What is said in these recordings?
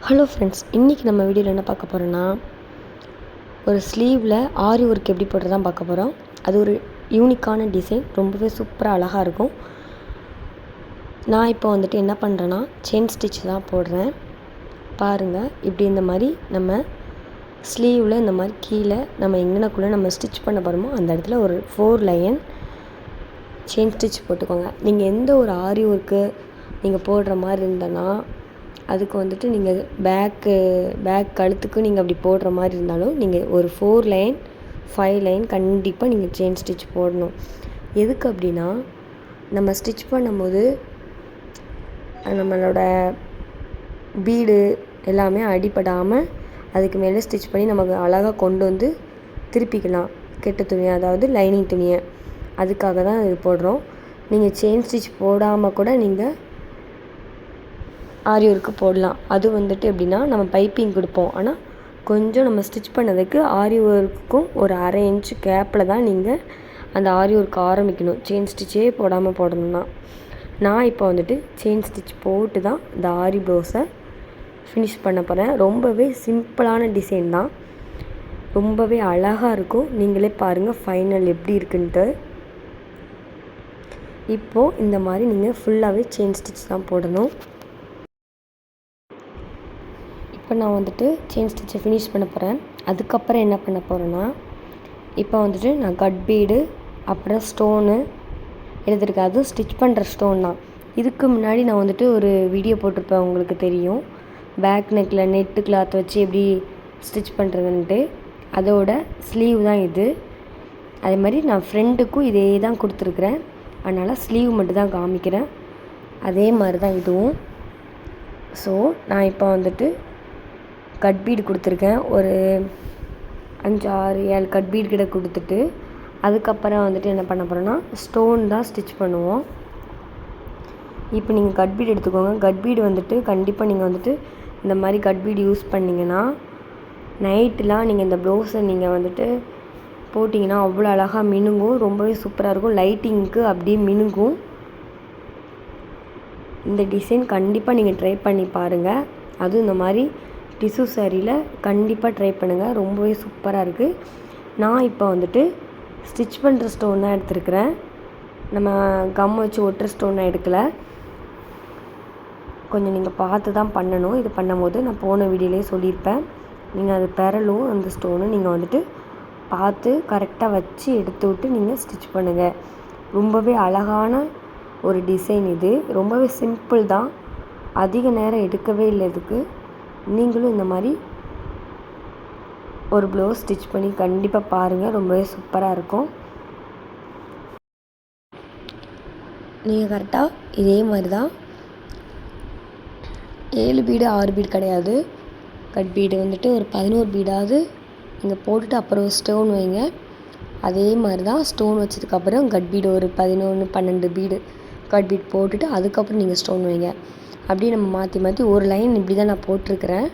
Hello friends, இன்றைக்கி நம்ம வீடியோவில் என்ன பார்க்க போகிறோன்னா, ஒரு ஸ்லீவில் ஆரி ஒர்க் எப்படி போடுறதான் பார்க்க போகிறோம். அது ஒரு யூனிக்கான டிசைன், ரொம்பவே சூப்பராக அழகாக இருக்கும். நான் இப்போ வந்துட்டு என்ன பண்ணுறேன்னா, செயின் ஸ்டிச் தான் போடுறேன். பாருங்கள், இப்படி இந்த மாதிரி நம்ம ஸ்லீவில் இந்த மாதிரி கீழே நம்ம எங்கனக்குள்ளே நம்ம ஸ்டிச் பண்ண போகிறோமோ அந்த இடத்துல ஒரு 4 லைன் செயின் ஸ்டிச் போட்டுக்கோங்க. நீங்கள் எந்த ஒரு ஆரி ஒர்க்கு நீங்கள் போடுற மாதிரி இருந்தனா, அதுக்கு வந்துட்டு நீங்கள் பேக் கழுத்துக்கு நீங்கள் அப்படி போடுற மாதிரி இருந்தாலும் நீங்கள் ஒரு 4 லைன் 5 லைன் கண்டிப்பாக நீங்கள் செயின் ஸ்டிச் போடணும். எதுக்கு அப்படின்னா, நம்ம ஸ்டிச் பண்ணும்போது நம்மளோட பீடு எல்லாமே அடிபடாமல் அதுக்கு மேலே ஸ்டிச் பண்ணி நமக்கு அழகாக கொண்டு வந்து திருப்பிக்கலாம். கெட்ட துணியை, அதாவது லைனிங் துணியை, அதுக்காக தான் இது போடுறோம். நீங்கள் செயின் ஸ்டிச் போடாமல் கூட நீங்கள் ஆரி ஒர்க்கு போடலாம். அது வந்துட்டு எப்படின்னா, நம்ம பைப்பிங் கொடுப்போம். ஆனால் கொஞ்சம் நம்ம ஸ்டிச் பண்ணதுக்கு ஆரி ஒர்க்குக்கும் ஒரு 1/2 இன்ச்சு கேப்பில் தான் நீங்கள் அந்த ஆரி ஒர்க் ஆரம்பிக்கணும். செயின் ஸ்டிச்சே போடாமல் போடணும்னா. நான் இப்போ வந்துட்டு செயின் ஸ்டிச் போட்டு தான் இந்த ஆரி ப்ளவுஸை ஃபினிஷ் பண்ண போகிறேன். ரொம்பவே சிம்பிளான டிசைன் தான், ரொம்பவே அழகாக இருக்கும். நீங்களே பாருங்கள் ஃபைனல் எப்படி இருக்குன்ட்டு. இப்போது இந்த மாதிரி நீங்கள் ஃபுல்லாகவே செயின் ஸ்டிச் தான் போடணும். இப்போ நான் வந்துட்டு செயின் ஸ்டிச்சை ஃபினிஷ் பண்ண போகிறேன். அதுக்கப்புறம் என்ன பண்ண போகிறேன்னா, இப்போ வந்துட்டு நான் கட் பீடு அப்புறம் ஸ்டோனு எடுத்துருக்கேன். அதுவும் ஸ்டிச் பண்ணுற ஸ்டோன் தான். இதுக்கு முன்னாடி நான் வந்துட்டு ஒரு வீடியோ போட்டிருப்பேன், உங்களுக்கு தெரியும். பேக் நெக்கில் நெட்டு கிளாத் வச்சு எப்படி ஸ்டிச் பண்ணுறதுன்ட்டு. அதோட ஸ்லீவ் தான் இது. அதே மாதிரி நான் ஃப்ரெண்டுக்கும் இதே தான் கொடுத்துருக்குறேன். அதனால் ஸ்லீவ் மட்டும் தான் காமிக்கிறேன். அதே மாதிரி தான் இதுவும். ஸோ நான் இப்போ வந்துட்டு கட் பீடு கொடுத்துருக்கேன். ஒரு 5 6 7 கட் பீடு கிட்ட கொடுத்துட்டு அதுக்கப்புறம் வந்துட்டு என்ன பண்ண போகிறேன்னா, ஸ்டோன் தான் ஸ்டிச் பண்ணுவோம். இப்போ நீங்கள் கட் பீடு எடுத்துக்கோங்க. கட் பீடு வந்துட்டு கண்டிப்பாக நீங்கள் வந்துட்டு இந்த மாதிரி கட் பீடு யூஸ் பண்ணிங்கன்னா, நைட்டெலாம் நீங்கள் இந்த ப்ளவுஸை நீங்கள் வந்துட்டு போட்டிங்கன்னா அவ்வளோ அழகாக மினுங்கும். ரொம்பவே சூப்பராக இருக்கும். லைட்டிங்க்கு அப்படியே மினுங்கும். இந்த டிசைன் கண்டிப்பாக நீங்கள் ட்ரை பண்ணி பாருங்கள். அதுவும் இந்த மாதிரி டிஷ்யூ சாரியில் கண்டிப்பாக ட்ரை பண்ணுங்கள். ரொம்பவே சூப்பராக இருக்குது. நான் இப்போ வந்துட்டு ஸ்டிச் பண்ணுற ஸ்டோன் தான் எடுத்துருக்கிறேன். நம்ம கம் வச்சு ஒட்டுற ஸ்டோன் எடுக்கலை. கொஞ்சம் நீங்கள் பார்த்து தான் பண்ணணும். இது பண்ணும்போது நான் போன வீடியோலேயே சொல்லியிருப்பேன். நீங்கள் அது பெறலும் அந்த ஸ்டோனு நீங்கள் வந்துட்டு பார்த்து கரெக்டாக வச்சு எடுத்து விட்டு நீங்கள் ஸ்டிச் பண்ணுங்கள். ரொம்பவே அழகான ஒரு டிசைன் இது. ரொம்பவே சிம்பிள் தான், அதிக நேரம் எடுக்கவே இல்லை. இதுக்கு நீங்களும் இந்த மாதிரி ஒரு ப்ளவுஸ் ஸ்டிச் பண்ணி கண்டிப்பாக பாருங்கள். ரொம்பவே சூப்பராக இருக்கும். நீங்கள் கரெக்டாக இதே மாதிரி தான் 7 பீடு 6 பீடு கிடையாது. கட் பீடு வந்துட்டு ஒரு 11 பீடாவது நீங்கள் போட்டுட்டு அப்புறம் ஸ்டோன் வைங்க. அதே மாதிரி தான் ஸ்டோன் வச்சதுக்கப்புறம் கட் பீடு ஒரு 11 12 பீடு கட் பீட் போட்டுட்டு அதுக்கப்புறம் நீங்கள் ஸ்டோன் வைங்க. அப்படியே நம்ம மாற்றி மாற்றி ஒரு லைன் இப்படி தான் நான் போட்டிருக்கிறேன்.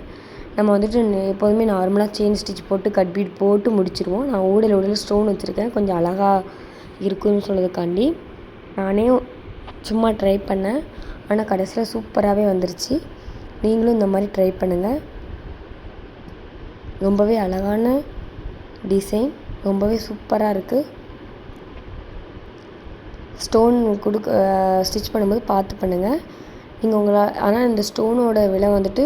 நம்ம வந்துட்டு எப்போதுமே நார்மலாக செயின் ஸ்டிச் போட்டு கட் பீட் போட்டு முடிச்சிடுவோம். நான் ஊடல் ஸ்டோன் வச்சுருக்கேன், கொஞ்சம் அழகாக இருக்குதுன்னு சொல்கிறதுக்காண்டி நானே சும்மா ட்ரை பண்ணேன். ஆனால் கடைசியில் சூப்பராகவே வந்துருச்சு. நீங்களும் இந்த மாதிரி ட்ரை பண்ணுங்கள். ரொம்பவே அழகான டிசைன், ரொம்பவே சூப்பராக இருக்குது. ஸ்டோன் ஸ்டிச் பண்ணும்போது பார்த்து பண்ணுங்கள். நீங்கள் ஆனால் இந்த ஸ்டோனோட விலை வந்துட்டு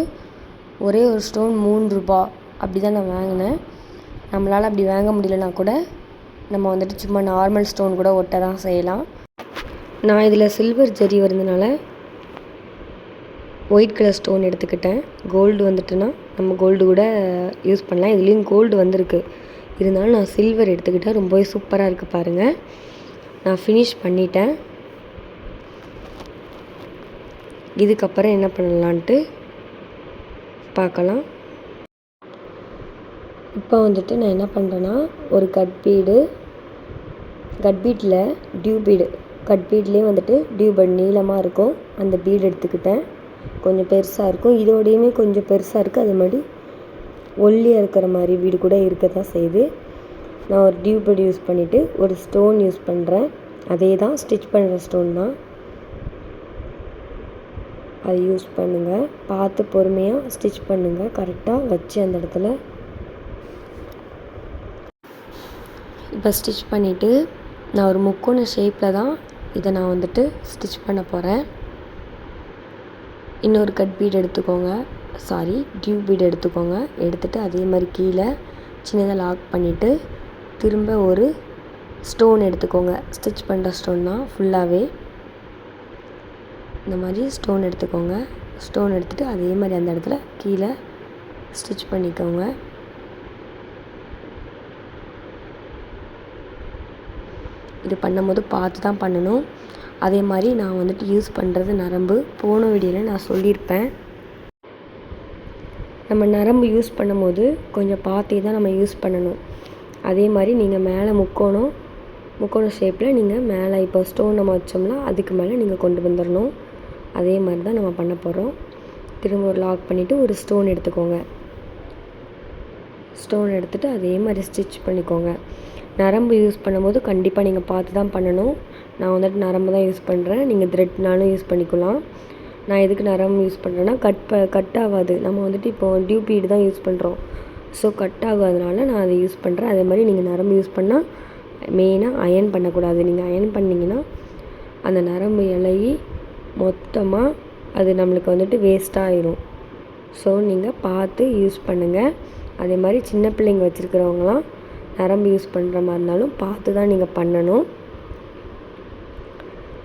ஒரே ஒரு ஸ்டோன் 3 ரூபா அப்படி தான் நான் வாங்கினேன். நம்மளால் அப்படி வாங்க முடியலனா கூட நம்ம வந்துட்டு சும்மா நார்மல் ஸ்டோன் கூட ஒட்ட தான் செய்யலாம். நான் இதில் சில்வர் ஜரி வருதுனால ஒயிட் கலர் ஸ்டோன் எடுத்துக்கிட்டேன். கோல்டு வந்துட்டுனா நம்ம கோல்டு கூட யூஸ் பண்ணலாம். இதுலேயும் கோல்டு வந்திருக்கு, இருந்தாலும் நான் சில்வர் எடுத்துக்கிட்டேன். ரொம்பவே சூப்பராக இருக்குது பாருங்கள். நான் ஃபினிஷ் பண்ணிட்டேன். இதுக்கப்புறம் என்ன பண்ணலான்ட்டு பார்க்கலாம். இப்போ வந்துட்டு நான் என்ன பண்ணுறேன்னா, ஒரு கட் பீடில் டியூ பீடு, கட் பீட்லேயே வந்துட்டு டியூ பீட் நீளமாக இருக்கும், அந்த பீடு எடுத்துக்கிட்டேன். கொஞ்சம் பெருசாக இருக்கும், இதோடையுமே கொஞ்சம் பெருசாக இருக்குது. அது மாதிரி ஒல்லியாக இருக்கிற மாதிரி பீடு கூட இருக்க தான் செய்யுது. நான் ஒரு டியூ பீடு யூஸ் பண்ணிவிட்டு ஒரு ஸ்டோன் யூஸ் பண்ணுறேன். அதே தான் ஸ்டிச் பண்ணுற ஸ்டோன் தான். அதை யூஸ் பண்ணுங்கள். பார்த்து பொறுமையாக ஸ்டிச் பண்ணுங்கள், கரெக்டாக வச்சு அந்த இடத்துல. இப்போ ஸ்டிச் பண்ணிவிட்டு நான் ஒரு முக்கோண ஷேப்பில் தான் இதை நான் வந்துட்டு ஸ்டிச் பண்ண போகிறேன். இன்னொரு கட் பீட் எடுத்துக்கோங்க, டியூப் பீட் எடுத்துக்கோங்க. எடுத்துகிட்டு அதே மாதிரி கீழே சின்னதாக லாக் பண்ணிவிட்டு திரும்ப ஒரு ஸ்டோன் எடுத்துக்கோங்க. ஸ்டிச் பண்ணுற ஸ்டோன் தான் ஃபுல்லாகவே. இந்த மாதிரி ஸ்டோன் எடுத்துக்கோங்க. ஸ்டோன் எடுத்துகிட்டு அதே மாதிரி அந்த இடத்துல கீழே ஸ்டிச் பண்ணிக்கோங்க. இது பண்ணும்போது பார்த்து தான் பண்ணணும். அதே மாதிரி நான் வந்துட்டு யூஸ் பண்ணுறது நரம்பு போன வீடியோவில் நான் சொல்லியிருப்பேன். நம்ம நரம்பு யூஸ் பண்ணும்போது கொஞ்சம் பார்த்தே தான் நம்ம யூஸ் பண்ணணும். அதே மாதிரி நீங்கள் மேலே முக்கோண ஷேப்பில் நீங்கள் மேலே இப்போ ஸ்டோன் நம்ம வச்சோம்னா அதுக்கு மேலே நீங்கள் கொண்டு வந்துடணும். அதே மாதிரி தான் நம்ம பண்ண போகிறோம். திரும்ப ஒரு லாக் பண்ணிவிட்டு ஒரு ஸ்டோன் எடுத்துக்கோங்க. ஸ்டோன் எடுத்துகிட்டு அதே மாதிரி ஸ்டிச் பண்ணிக்கோங்க. நரம்பு யூஸ் பண்ணும்போது கண்டிப்பாக நீங்கள் பார்த்து தான் பண்ணணும். நான் வந்துட்டு நரம்பு தான் யூஸ் பண்ணுறேன். நீங்கள் த்ரெட்னாலும் யூஸ் பண்ணிக்கலாம். நான் எதுக்கு நரம்பு யூஸ் பண்ணுறேன்னா கட் ஆகாது. நம்ம வந்துட்டு இப்போது டியூப் பீடு தான் யூஸ் பண்ணுறோம். ஸோ கட் ஆகாதனால நான் அதை யூஸ் பண்ணுறேன். அதே மாதிரி நீங்கள் நரம்பு யூஸ் பண்ணால் மெயினாக அயர்ன் பண்ணக்கூடாது. நீங்கள் அயர்ன் பண்ணிங்கன்னா அந்த நரம்பு இலகி மொத்தமாக அது நம்மளுக்கு வந்துட்டு வேஸ்ட்டாக ஆயிரும். ஸோ நீங்கள் பார்த்து யூஸ் பண்ணுங்கள். அதே மாதிரி சின்ன பிள்ளைங்க வச்சுருக்கிறவங்களாம் நரம்பு யூஸ் பண்ணுற மாதிரி இருந்தாலும் பார்த்து தான் நீங்கள் பண்ணணும்.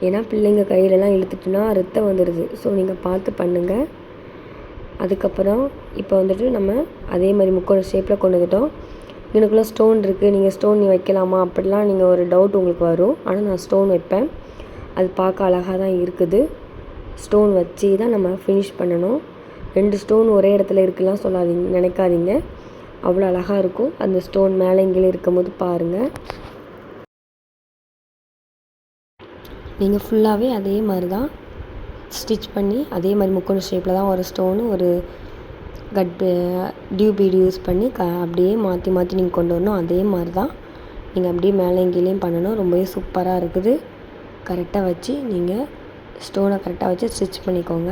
ஏன்னா பிள்ளைங்க கையிலலாம் இழுத்துட்டுனா ரத்தம் வந்துடுது. ஸோ நீங்கள் பார்த்து பண்ணுங்கள். அதுக்கப்புறம் இப்போ வந்துட்டு நம்ம அதே மாதிரி முக்கோண ஷேப்பில் கொண்டு வந்துட்டோம். எனக்குள்ளே ஸ்டோன் இருக்குது, நீங்கள் ஸ்டோன் வைக்கலாமா அப்படிலாம் நீங்கள் ஒரு டவுட் உங்களுக்கு வரும். ஆனால் நான் ஸ்டோன் வைப்பேன். அது பார்க்க அழகாக தான் இருக்குது. ஸ்டோன் வச்சு தான் நம்ம ஃபினிஷ் பண்ணணும். 2 ஸ்டோன் ஒரே இடத்துல இருக்குலாம் நினைக்காதீங்க. அவ்வளோ அழகாக இருக்கும். அந்த ஸ்டோன் மேலே இங்கே இருக்கும்போது பாருங்கள். நீங்கள் ஃபுல்லாகவே அதே மாதிரி தான் ஸ்டிச் பண்ணி அதே மாதிரி முக்கோண ஷேப்பில் தான் ஒரு ஸ்டோனு ஒரு டியூப் பீடு யூஸ் பண்ணி அப்படியே மாற்றி நீங்கள் கொண்டு வரணும். அதே மாதிரி தான் நீங்கள் அப்படியே மேலே கீழேயும் பண்ணணும். ரொம்பவே சூப்பராக இருக்குது. கரெக்டாக வச்சு நீங்கள் ஸ்டோனை கரெக்டாக வச்சு ஸ்டிச் பண்ணிக்கோங்க.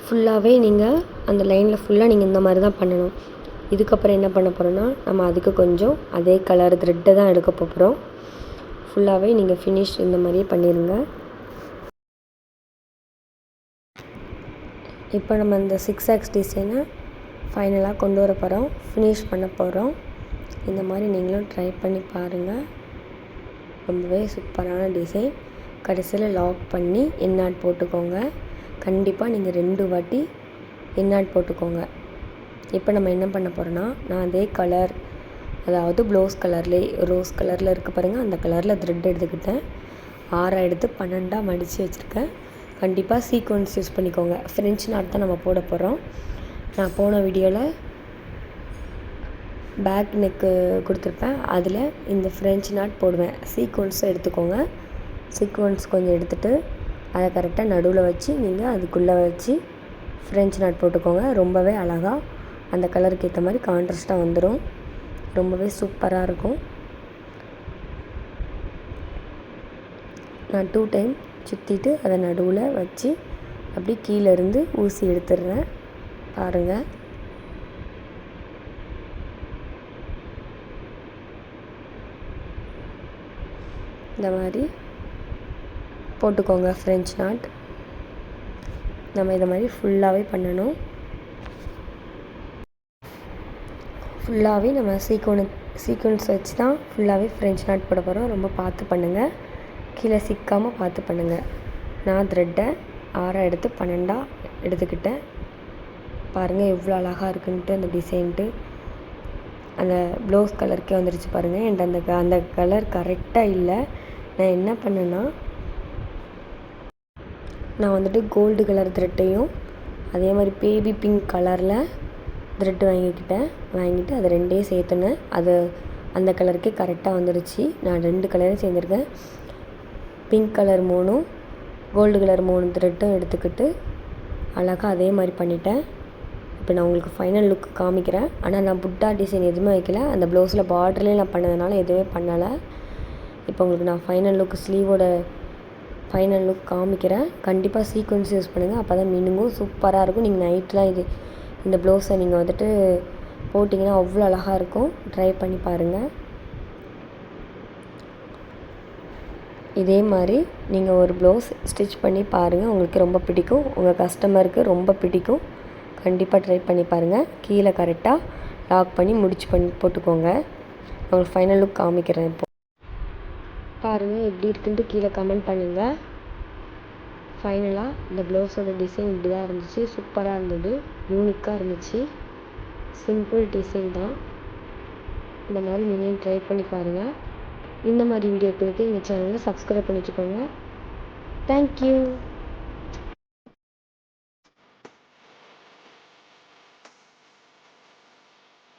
ஃபுல்லாகவே நீங்கள் அந்த லைனில் ஃபுல்லாக நீங்கள் இந்த மாதிரி தான் பண்ணணும். இதுக்கப்புறம் என்ன பண்ண போகிறோன்னா நம்ம அதுக்கு கொஞ்சம் அதே கலர் த்ரெட்டை தான் எடுக்க போகிறோம். ஃபுல்லாகவே நீங்கள் ஃபினிஷ் இந்த மாதிரியே பண்ணிடுங்க. இப்போ நம்ம இந்த 6X டிசைனை ஃபைனலாக கொண்டு வர போகிறோம், ஃபினிஷ் பண்ண போகிறோம். இந்த மாதிரி நீங்களும் ட்ரை பண்ணி பாருங்கள். ரொம்பவே சூப்பரான டிசைன். கடைசியில் லாக் பண்ணி எண்ணாட் போட்டுக்கோங்க. கண்டிப்பாக நீங்கள் 2 வாட்டி எண்ணாட் போட்டுக்கோங்க. இப்போ நம்ம என்ன பண்ண போகிறோன்னா நான் அதே கலர், அதாவது ப்ளவுஸ் கலர்லேயே ரோஸ் கலரில் இருக்க பாருங்கள், அந்த கலரில் த்ரெட் எடுத்துக்கிட்டேன். 6 எடுத்து 12 மடித்து வச்சுருக்கேன். கண்டிப்பாக சீக்வன்ஸ் யூஸ் பண்ணிக்கோங்க. ஃப்ரெஞ்ச் நாட் தான் நம்ம போட போகிறோம். நான் போன வீடியோவில் பேக் நெக்கு கொடுத்துருப்பேன், அதில் இந்த ஃப்ரெஞ்ச் நாட் போடுவேன். சீக்வன்ஸ் எடுத்துக்கோங்க. சீக்வன்ஸ் கொஞ்சம் எடுத்துகிட்டு அதை கரெக்டாக நடுவில் வச்சு நீங்கள் அதுக்குள்ளே வச்சு ஃப்ரெஞ்ச் நாட் போட்டுக்கோங்க. ரொம்பவே அழகாக அந்த கலருக்கு ஏற்ற மாதிரி கான்ட்ராஸ்ட்டாக வந்துடும். ரொம்பவே சூப்பராக இருக்கும். நான் 2 டைம் சுற்றிட்டு அதை நடுவில் வச்சு அப்படி கீழே இருந்து ஊசி எடுத்துடுறேன். பாருங்கள், இந்த மாதிரி போட்டுக்கோங்க ஃப்ரெஞ்ச் நாட். நம்ம இதை மாதிரி ஃபுல்லாகவே பண்ணணும். ஃபுல்லாகவே நம்ம சீக்வன்ஸ் வச்சு தான் ஃபுல்லாகவே ஃப்ரெஞ்ச் நாட் போட போகிறோம். ரொம்ப பார்த்து பண்ணுங்கள், கீழே சிக்காமல் பார்த்து பண்ணுங்கள். நான் த்ரெட்டை 6 எடுத்து 12 எடுத்துக்கிட்டேன். பாருங்கள் எவ்வளோ அழகாக இருக்குன்ட்டு அந்த டிசைன்ட்டு. அந்த ப்ளவுஸ் கலருக்கே வந்துருச்சு பாருங்கள். என்கிட்ட அந்த கலர் கரெக்டாக இல்லை. நான் என்ன பண்ணேன்னா நான் வந்துட்டு கோல்டு கலர் த்ரெட்டையும் அதே மாதிரி பேபி பிங்க் கலரில் த்ரெட்டு வாங்கிட்டு அதை 2 சேர்த்துனேன். அது அந்த கலருக்கே கரெக்டாக வந்துடுச்சு. நான் 2 கலரையும் சேர்ந்துருக்கேன். பிங்க் கலர் 3 கோல்டு கலர் 3 த்ரெட்டும் எடுத்துக்கிட்டு அழகாக அதே மாதிரி பண்ணிட்டேன். இப்போ நான் உங்களுக்கு ஃபைனல் லுக் காமிக்கிறேன். ஆனால் நான் புட்டா டிசைன் எதுவுமே வைக்கல. அந்த ப்ளவுஸில் பார்டர்லேயே நான் பண்ணதுனால எதுவுமே பண்ணலை. இப்போ உங்களுக்கு நான் ஃபைனல் லுக் ஸ்லீவோட ஃபைனல் லுக் காமிக்கிறேன். கண்டிப்பாக சீக்வன்ஸ் யூஸ் பண்ணுங்கள், அப்போ தான் மினுங்கும் சூப்பராக இருக்கும். நீங்கள் நைட்லாம் இந்த ப்ளவுஸை நீங்கள் வந்துட்டு போட்டிங்கன்னா அவ்வளோ அழகாக இருக்கும். ட்ரை பண்ணி பாருங்கள். இதே மாதிரி நீங்கள் ஒரு ப்ளவுஸ் ஸ்டிச் பண்ணி பாருங்கள், உங்களுக்கு ரொம்ப பிடிக்கும், உங்கள் கஸ்டமருக்கு ரொம்ப பிடிக்கும். கண்டிப்பாக ட்ரை பண்ணி பாருங்கள். கீழே கரெக்டாக லாக் பண்ணி போட்டுக்கோங்க. உங்களுக்கு ஃபைனல் லுக் காமிக்கிறேன். இப்போ பாருங்கள் எப்படி இருக்குன்ட்டு கீழே கமெண்ட் பண்ணுங்கள். ஃபைனலாக இந்த ப்ளவுஸோட டிசைன் இப்படி தான் இருந்துச்சு. சூப்பராக இருந்தது, யூனிக்காக இருந்துச்சு. சிம்பிள் டிசைன் தான். இந்த மாதிரி நீங்களும் ட்ரை பண்ணி பாருங்கள். இந்த மாதிரி வீடியோக்களுக்கு எங்கள் சேனலை சப்ஸ்கிரைப் பண்ணி வச்சுக்கோங்க. தேங்க்யூ.